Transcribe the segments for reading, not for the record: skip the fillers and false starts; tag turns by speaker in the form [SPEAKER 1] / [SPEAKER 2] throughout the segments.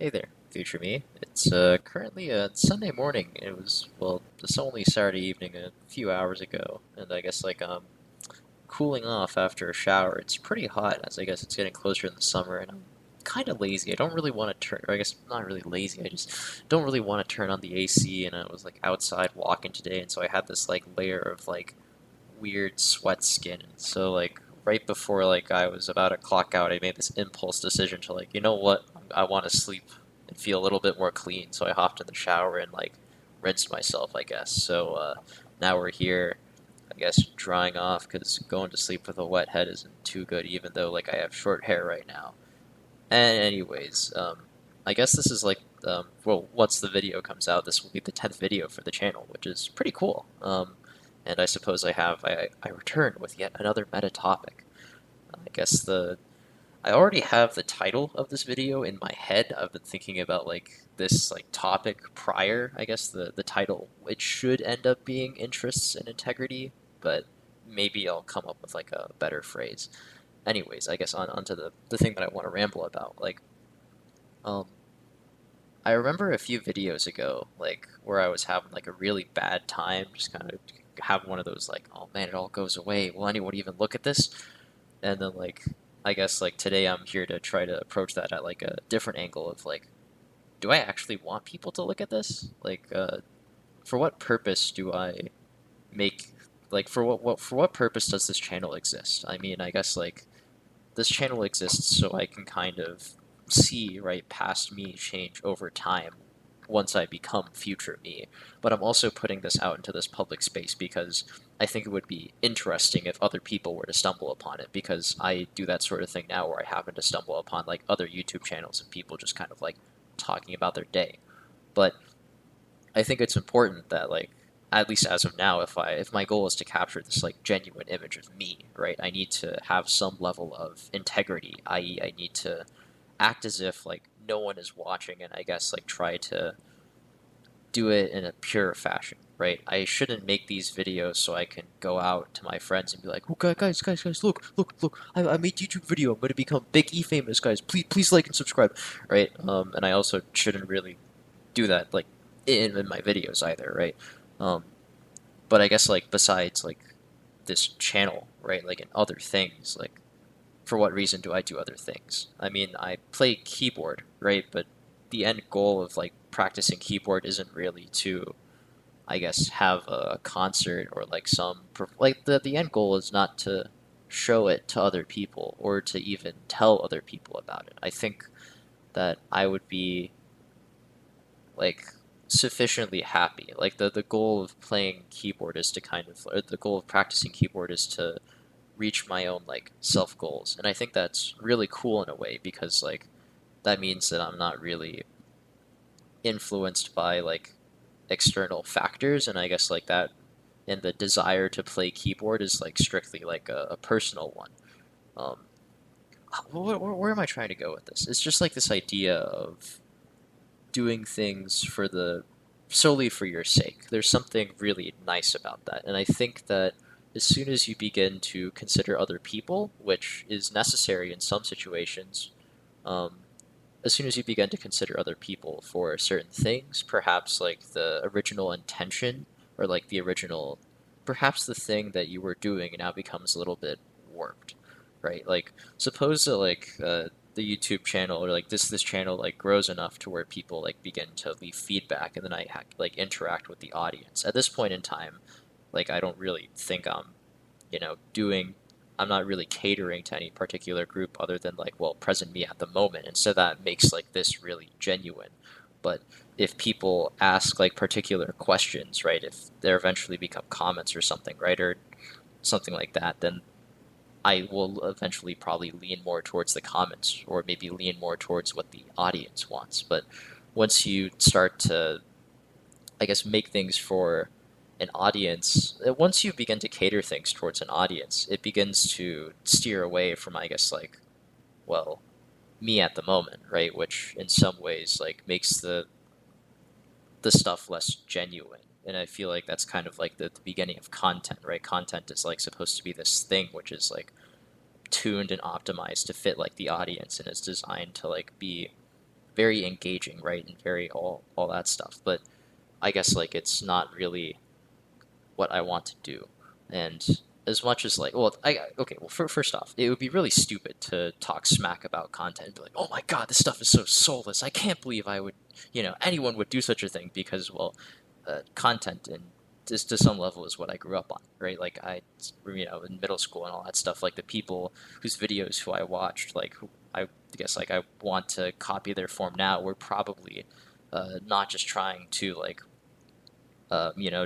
[SPEAKER 1] Hey there, future me. It's currently a Sunday morning. It's only Saturday evening a few hours ago, and I guess cooling off after a shower. It's pretty hot as I guess it's getting closer in the summer, and I'm kind of lazy. I don't really want to turn, or I guess not really lazy. I just don't really want to turn on the AC, and I was like outside walking today, and so I had this like layer of like weird sweat skin. And so right before I was about to clock out, I made this impulse decision to you know what, I want to sleep and feel a little bit more clean. So I hopped in the shower and rinsed myself, I guess. So now we're here, I guess, drying off because going to sleep with a wet head isn't too good, even though I have short hair right now. And anyways, I guess this is once the video comes out, this will be the 10th video for the channel, which is pretty cool. And I suppose I return with yet another meta topic. I guess I already have the title of this video in my head. I've been thinking about this topic prior. I guess the title, it should end up being interests and integrity, but maybe I'll come up with a better phrase. Anyways, I guess onto the thing that I want to ramble about. Um, I remember a few videos ago, where I was having a really bad time, just kind of having one of those oh man, it all goes away. Will anyone even look at this? And then I guess today I'm here to try to approach that at a different angle of do I actually want people to look at this? For what purpose do I make for what purpose does this channel exist? I mean, I guess this channel exists so I can kind of see right past me change over time once I become future me. But I'm also putting this out into this public space because I think it would be interesting if other people were to stumble upon it, because I do that sort of thing now where I happen to stumble upon other YouTube channels and people just kind of talking about their day. But I think it's important that at least as of now, if my goal is to capture this genuine image of me, right, I need to have some level of integrity, i.e., I need to act as if no one is watching, and I guess try to do it in a pure fashion, right? I shouldn't make these videos so I can go out to my friends and be like, "Oh, guys, look! I made YouTube video. I'm gonna become big E famous, guys. Please like and subscribe, right?" And I also shouldn't really do that in my videos either, right? Um, but I guess besides this channel, right? In other things, for what reason do I do other things? I mean, I play keyboard, right? But the end goal of practicing keyboard isn't really to, I guess, have a concert or the end goal is not to show it to other people or to even tell other people about it. I think that I would be like sufficiently happy. The goal of playing keyboard is to kind of, or the goal of practicing keyboard is to reach my own self goals. And I think that's really cool in a way because that means that I'm not really influenced by external factors, and I guess that, and the desire to play keyboard is strictly a personal one. Um, where am I trying to go with this? It's just this idea of doing things for the solely for your sake. There's something really nice about that, and I think that as soon as you begin to consider other people, which is necessary in some situations, um, as soon as you begin to consider other people for certain things, perhaps the original intention or the original, perhaps the thing that you were doing now becomes a little bit warped, right? Suppose that the YouTube channel or this channel grows enough to where people begin to leave feedback, and then I interact with the audience. At this point in time, I don't really think I'm, doing, I'm not really catering to any particular group other than well, present me at the moment, and so that makes this really genuine. But if people ask particular questions, right, if there eventually become comments or something, right, or something like that, then I will eventually probably lean more towards the comments or maybe lean more towards what the audience wants. But once you start to, I guess, make things for an audience, once you begin to cater things towards an audience, it begins to steer away from, I guess, well, me at the moment, right? Which in some ways makes the stuff less genuine. And I feel that's kind of the beginning of content, right? Content is supposed to be this thing which is tuned and optimized to fit the audience, and it's designed to be very engaging, right, and very all that stuff. But I guess like it's not really what I want to do. And as much as like, well, I okay, well, first off, it would be really stupid to talk smack about content and be like, oh my god, this stuff is so soulless. I can't believe I would, anyone would do such a thing because, well, content and just to some level is what I grew up on, right? Like in middle school and all that stuff, like the people whose videos who I watched, like who I guess like I want to copy their form now, were probably not just trying to like,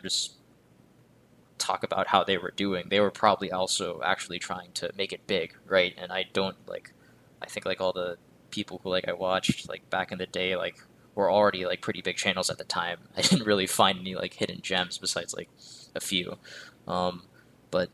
[SPEAKER 1] just talk about how they were doing. They were probably also actually trying to make it big, right? And I don't like, I think like all the people who like I watched like back in the day like were already like pretty big channels at the time. I didn't really find any like hidden gems besides like a few. Um, but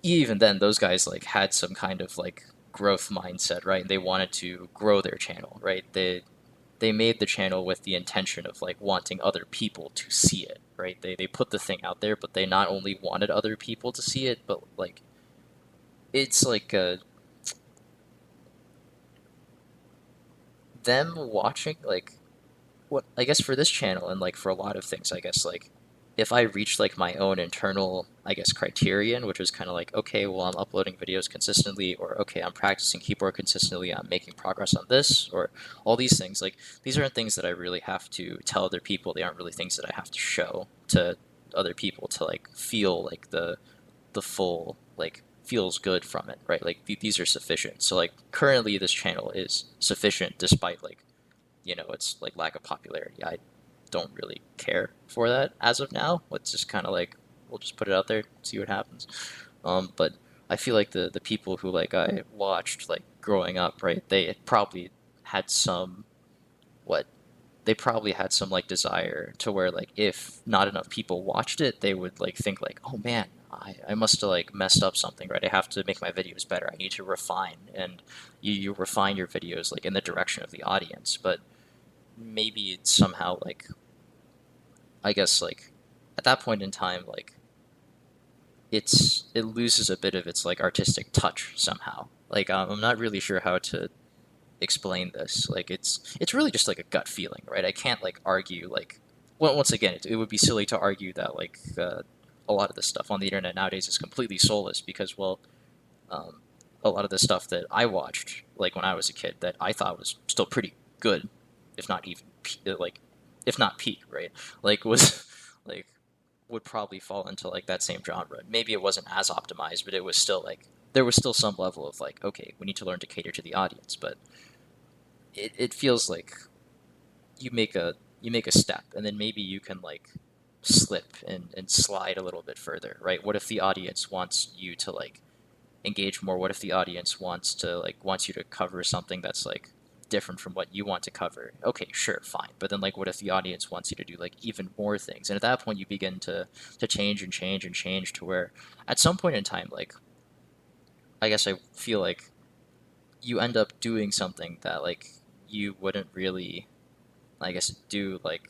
[SPEAKER 1] even then, those guys like had some kind of like growth mindset, right? And they wanted to grow their channel, right? They made the channel with the intention of like wanting other people to see it, right? They put the thing out there, but they not only wanted other people to see it, but like it's like them watching like what I guess for this channel and like for a lot of things, I guess like if I reach like my own internal, I guess, criterion, which is kind of like, okay, well, I'm uploading videos consistently, or okay, I'm practicing keyboard consistently, I'm making progress on this, or all these things. Like these aren't things that I really have to tell other people. They aren't really things that I have to show to other people to like feel like the full like feels good from it, right? Like these are sufficient. So like currently this channel is sufficient despite like its like lack of popularity. I don't really care for that as of now. Let's just kind of like we'll just put it out there, see what happens. But I feel like the people who like I watched like growing up, right? They probably had some what they probably had some like desire to where like if not enough people watched it, they would like think like, oh man, I must have like messed up something, right? I have to make my videos better. I need to refine, and you refine your videos like in the direction of the audience, but maybe it's somehow like I guess like at that point in time like it loses a bit of its like artistic touch somehow. Like I'm not really sure how to explain this. Like it's really just like a gut feeling, right? I can't like argue like well once again it would be silly to argue that like a lot of the stuff on the internet nowadays is completely soulless because well um, a lot of the stuff that I watched like when I was a kid that I thought was still pretty good, if not even like if not peak, right? Like was like would probably fall into like that same genre. Maybe it wasn't as optimized, but it was still like there was still some level of like okay, we need to learn to cater to the audience, but it feels like you make a you make a step and then maybe you can like slip and slide a little bit further, right? What if the audience wants you to like engage more? What if the audience wants you to cover something that's like different from what you want to cover? Okay, sure, fine. But then like what if the audience wants you to do like even more things? And at that point you begin to change and change and change to where at some point in time like I guess I feel like you end up doing something that like you wouldn't really I guess do like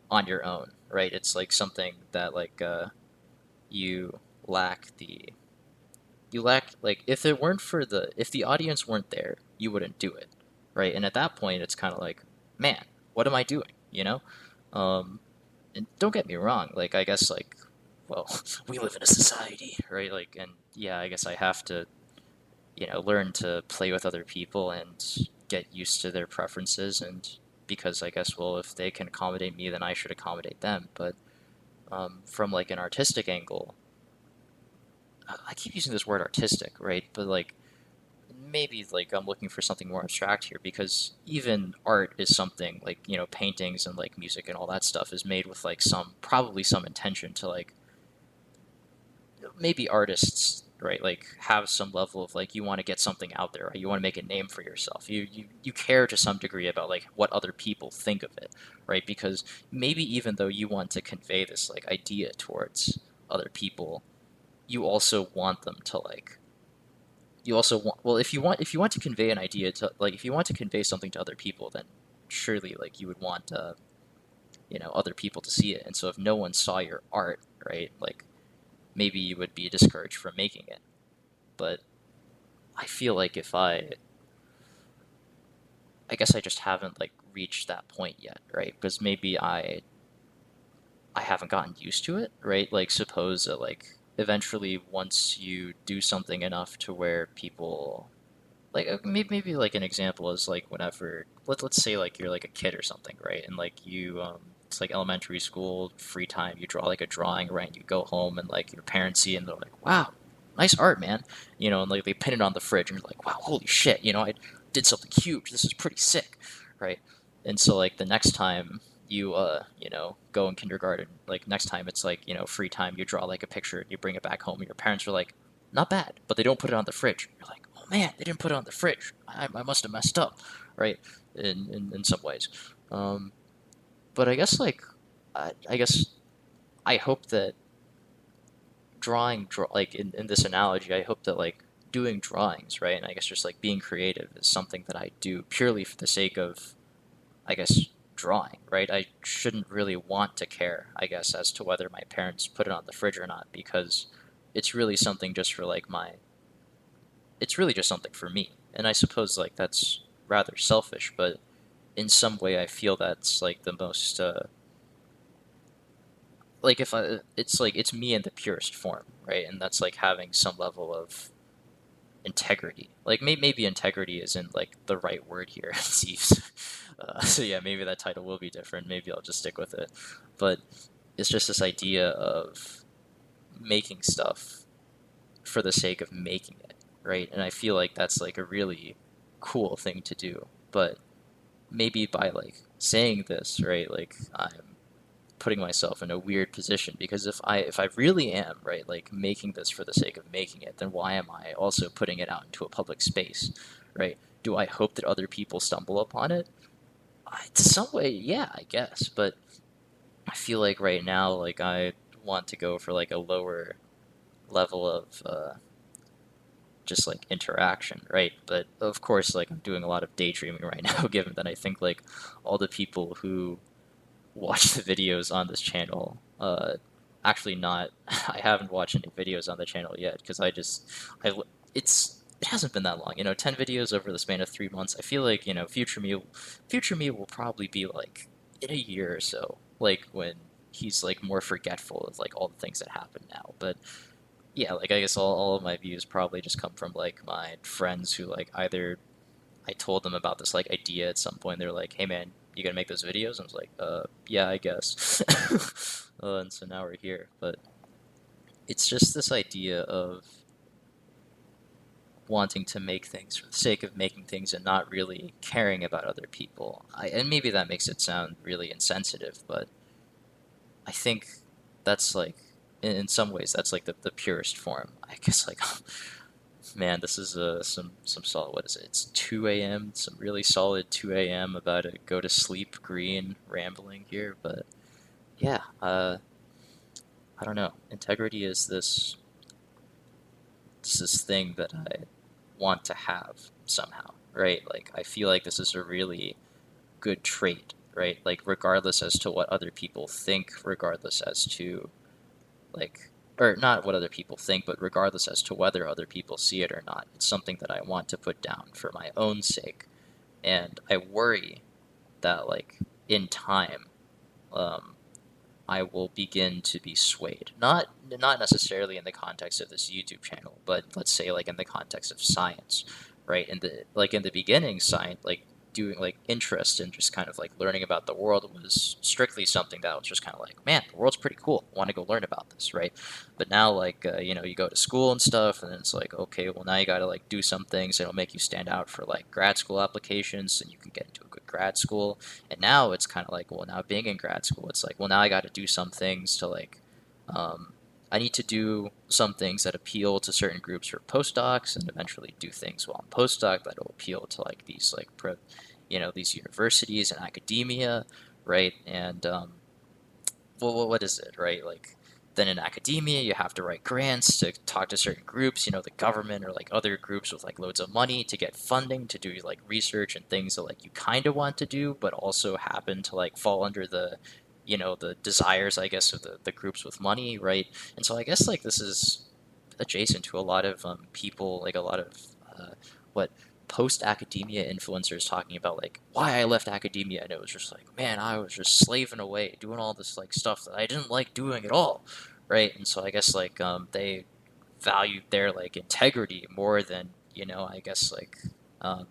[SPEAKER 1] on your own, right? It's like something that like you lack the you lack like if the audience weren't there, you wouldn't do it, right? And at that point, it's kind of like, man, what am I doing? Um, and don't get me wrong, like I guess like, well, we live in a society, right? Like, and yeah, I guess I have to learn to play with other people and get used to their preferences and because I guess well if they can accommodate me then I should accommodate them but from like an artistic angle I keep using this word artistic, right? But like maybe like I'm looking for something more abstract here because even art is something like paintings and like music and all that stuff is made with like some probably some intention to like maybe artists right like have some level of like you want to get something out there right? You want to make a name for yourself you care to some degree about like what other people think of it right because maybe even though you want to convey this like idea towards other people you also want them to like you also want well if you want to convey an idea to like if you want to convey something to other people then surely like you would want other people to see it and so if no one saw your art right like maybe you would be discouraged from making it but I feel like if I guess I just haven't like reached that point yet, right? Because maybe I haven't gotten used to it, right? Like suppose that like eventually once you do something enough to where people like maybe like an example is like whenever let's say like you're like a kid or something, right? And like you it's like elementary school free time, you draw like a drawing, right? And you go home and like your parents see it and they're like, wow, nice art, man. And like they pin it on the fridge and you're like, wow, holy shit, I did something huge, this is pretty sick, right? And so like the next time you go in kindergarten, like next time it's like free time, you draw like a picture and you bring it back home and your parents are like, not bad, but they don't put it on the fridge. You're like, oh man, they didn't put it on the fridge. I must have messed up, right? In some ways. But I guess like I guess I hope that like in this analogy, I hope that like doing drawings, right? And I guess just like being creative is something that I do purely for the sake of, I guess, drawing, right? I shouldn't really want to care, I guess, as to whether my parents put it on the fridge or not, because it's really something just for like it's really just something for me. And I suppose like that's rather selfish, but in some way I feel that's like the most like if I it's like it's me in the purest form, right? And that's like having some level of integrity. Like maybe integrity isn't like the right word here, it seems. So yeah, maybe that title will be different. Maybe I'll just stick with it. But it's just this idea of making stuff for the sake of making it, right? And I feel like that's like a really cool thing to do. But maybe by like saying this, right, like I'm putting myself in a weird position because if I really am, right, like making this for the sake of making it, then why am I also putting it out into a public space, right? Do I hope that other people stumble upon it? To some way, yeah, I guess, but I feel like right now, like I want to go for like a lower level of just like interaction, right? But of course, like I'm doing a lot of daydreaming right now, given that I think like all the people who watch the videos on this channel, actually not, I haven't watched any videos on the channel yet because I, it hasn't been that long, 10 videos over the span of 3 months. I feel like, future me will probably be like in a year or so, like when he's like more forgetful of like all the things that happen now. But yeah, like I guess all of my views probably just come from like my friends who like either I told them about this like idea at some point. They're like, "Hey man, you gonna make those videos?" And I was like, yeah, I guess." And so now we're here. But it's just this idea of wanting to make things for the sake of making things and not really caring about other people. And maybe that makes it sound really insensitive, but I think that's like in some ways that's like the purest form. I guess like man, this is some solid. What is it? It's 2 a.m. Some really solid 2 a.m. About to go to sleep. Green rambling here, but yeah. I don't know. Integrity is this thing that I want to have somehow, right? Like I feel like this is a really good trait, right? Like regardless as to what other people think, regardless as to like or not what other people think, but regardless as to whether other people see it or not, it's something that I want to put down for my own sake. And I worry that, like, in time, um, I will begin to be swayed. Not necessarily in the context of this YouTube channel, but let's say like in the context of science, right? In the beginning, science like doing like interest in just kind of like learning about the world was strictly something that was just kind of like, man, the world's pretty cool. I want to go learn about this, right? But now like you go to school and stuff, and it's like, okay, well now you got to like do some things that'll make you stand out for like grad school applications, and you can get into a good grad school. And now it's kind of like, well, now being in grad school, it's like, well, now I got to do some things to like, um, I need to do some things that appeal to certain groups for postdocs, and eventually do things while I'm postdoc that'll appeal to like these like these universities and academia, right? And well, what is it, right? Like then in academia, you have to write grants to talk to certain groups, the government or like other groups with like loads of money to get funding to do like research and things that like you kind of want to do, but also happen to like fall under the desires, I guess, of the groups with money, right? And so I guess like this is adjacent to a lot of people, like a lot of what post academia influencers talking about like why I left academia, and it was just like, man, I was just slaving away doing all this like stuff that I didn't like doing at all, right? And so I guess like they valued their like integrity more than I guess like um,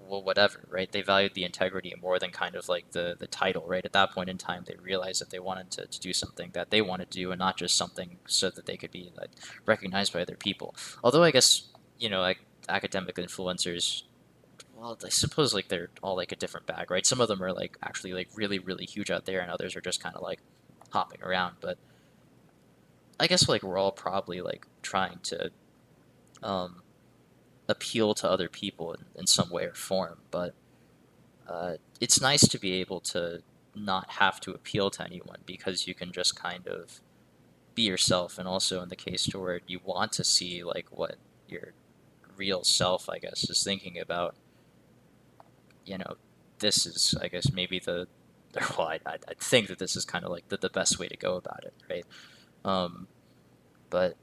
[SPEAKER 1] well, whatever, right? They valued the integrity more than kind of like the title, right? At that point in time, they realized that they wanted to do something that they wanted to do, and not just something so that they could be like recognized by other people. Although I guess like academic influencers, well, I suppose like they're all like a different bag, right? Some of them are like actually like really really huge out there, and others are just kind of like hopping around. But I guess like we're all probably like trying to um, appeal to other people in some way or form, but it's nice to be able to not have to appeal to anyone because you can just kind of be yourself. And also in the case to where you want to see like what your real self, I guess, is thinking about, you know, this is, I guess, maybe the, well, I think that this is kind of like the best way to go about it, right? Um, but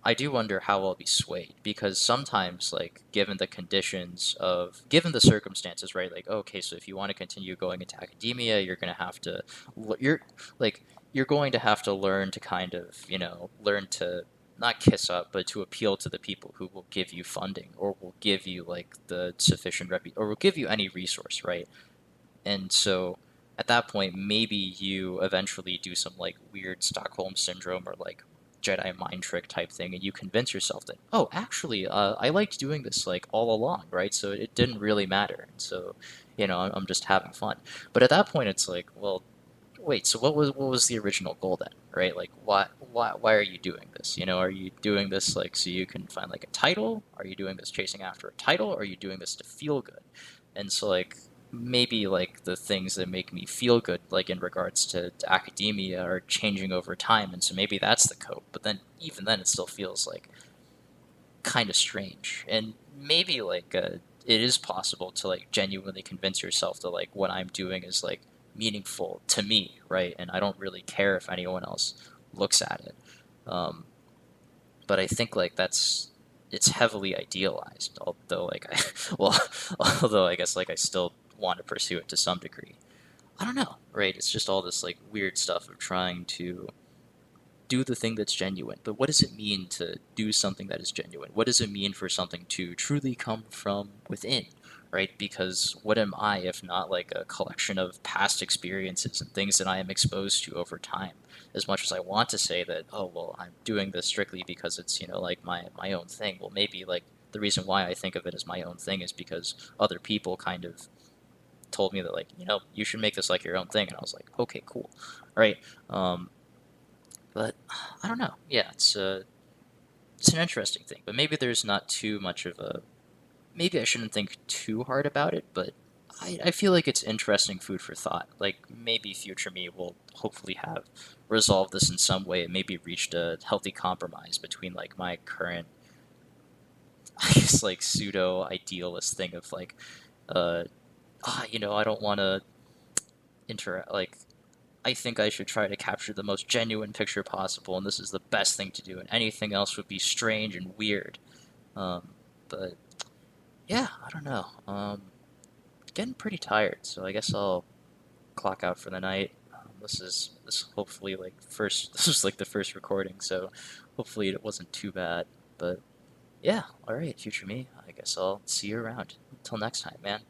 [SPEAKER 1] I do wonder how I'll be swayed because sometimes, like, given the circumstances, right? Like, okay, so if you want to continue going into academia, you're gonna have to, you're like, you're going to have to learn to kind of, learn to not kiss up, but to appeal to the people who will give you funding or will give you like the sufficient or will give you any resource, right? And so at that point, maybe you eventually do some like weird Stockholm syndrome or like Jedi mind trick type thing, and you convince yourself that, oh, actually, I liked doing this like all along, right? So it didn't really matter. And so, I'm just having fun. But at that point, it's like, well, wait, so what was the original goal then, right? Like, why are you doing this? Are you doing this like so you can find like a title? Are you doing this chasing after a title? Or are you doing this to feel good? And so like maybe like the things that make me feel good, like in regards to academia, are changing over time, and so maybe that's the cope. But then even then, it still feels like kind of strange, and maybe like it is possible to like genuinely convince yourself that like what I'm doing is like meaningful to me, right? And I don't really care if anyone else looks at it. Um, but I think like it's heavily idealized. Although like well, although I guess like I still want to pursue it to some degree. I don't know, right? It's just all this like weird stuff of trying to do the thing that's genuine. But what does it mean to do something that is genuine? What does it mean for something to truly come from within, right? Because what am I if not like a collection of past experiences and things that I am exposed to over time? As much as I want to say that, oh, well, I'm doing this strictly because it's, like my own thing. Well, maybe like the reason why I think of it as my own thing is because other people kind of told me that like, you should make this like your own thing. And I was like, okay, cool. Right. Um, but I don't know. Yeah, it's an interesting thing. But maybe there's not too much of a. Maybe I shouldn't think too hard about it. But I feel like it's interesting food for thought. Like maybe future me will hopefully have resolved this in some way and maybe reached a healthy compromise between like my current, I guess like pseudo idealist thing of like, uh, I don't want to interact like I think I should try to capture the most genuine picture possible, and this is the best thing to do, and anything else would be strange and weird. Um, but yeah, I don't know. Getting pretty tired, so I guess I'll clock out for the night. This hopefully like first this was like the first recording, so hopefully it wasn't too bad. But yeah, all right, future me. I guess I'll see you around. Until next time, man.